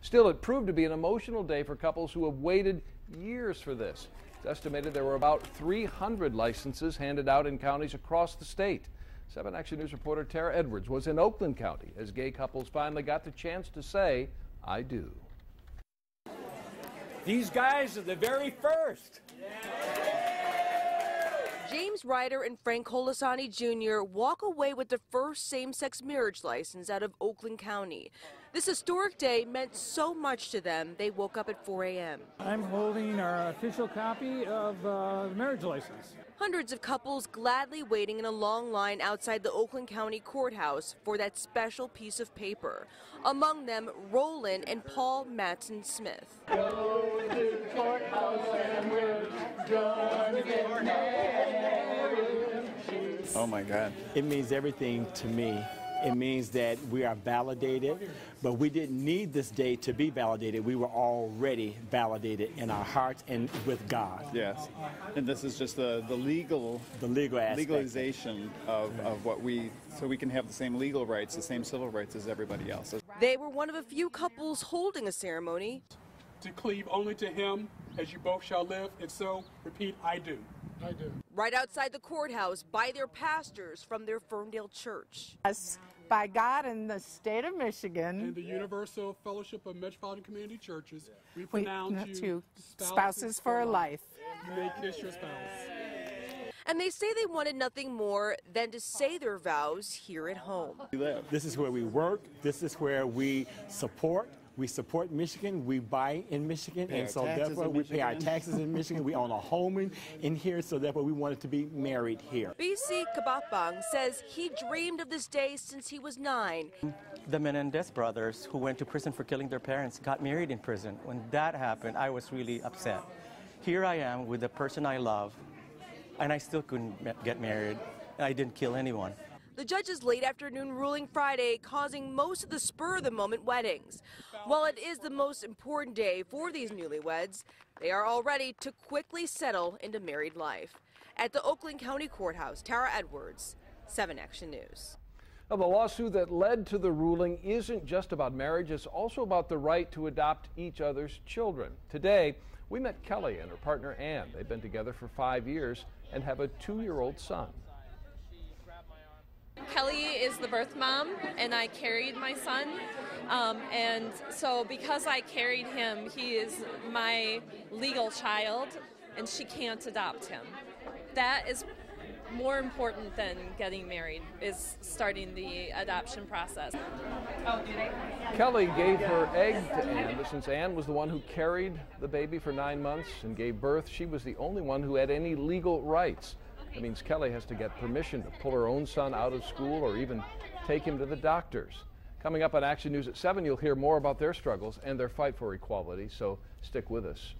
Still, it proved to be an emotional day for couples who have waited years for this. It's estimated there were about 300 licenses handed out in counties across the state. 7 Action News reporter Tara Edwards was in Oakland County as gay couples finally got the chance to say, "I do." These guys are the very first. James Ryder and Frank Colasani Jr. walk away with the first same-sex marriage license out of Oakland County. This historic day meant so much to them, they woke up at 4 a.m. I'm holding our official copy of the marriage license. Hundreds of couples gladly waiting in a long line outside the Oakland County Courthouse for that special piece of paper. Among them, Roland and Paul Matson Smith. Go to the courthouse and we're gonna get married. Oh my God. It means everything to me. It means that we are validated, but we didn't need this day to be validated. We were already validated in our hearts and with God. Yes, and this is just the legal aspect. Legalization of what so we can have the same legal rights, the same civil rights as everybody else. They were one of a few couples holding a ceremony. To cleave only to him, as you both shall live, and so repeat, I do. I do. Right outside the courthouse by their pastors from their Ferndale church. By God and the state of Michigan. And the Universal Fellowship of Metropolitan Community Churches, we pronounce you spouses for life. You may kiss your spouse. And they say they wanted nothing more than to say their vows here at home. This is where we work. This is where we support. We support Michigan, we buy in Michigan, and so therefore we pay our taxes in Michigan. We own a home in here, so therefore we wanted to be married here. BC Kabapang says he dreamed of this day since he was 9. The Menendez brothers, who went to prison for killing their parents, got married in prison. When that happened, I was really upset. Here I am with the person I love, and I still couldn't get married, and I didn't kill anyone. The judge's late afternoon ruling Friday causing most of the spur-of-the-moment weddings. While it is the most important day for these newlyweds, they are all ready to quickly settle into married life. At the Oakland County Courthouse, Tara Edwards, 7 Action News. Now, the lawsuit that led to the ruling isn't just about marriage, it's also about the right to adopt each other's children. Today, we met Kelly and her partner Ann. They've been together for 5 years and have a 2-year-old son. Kelly is the birth mom, and I carried my son, and so because I carried him, he is my legal child, and she can't adopt him. That is more important than getting married, is starting the adoption process. Oh, do they? Kelly gave her egg to Ann, but since Ann was the one who carried the baby for 9 months and gave birth, she was the only one who had any legal rights. That means Kelly has to get permission to pull her own son out of school or even take him to the doctors. Coming up on Action News at 7, you'll hear more about their struggles and their fight for equality, so stick with us.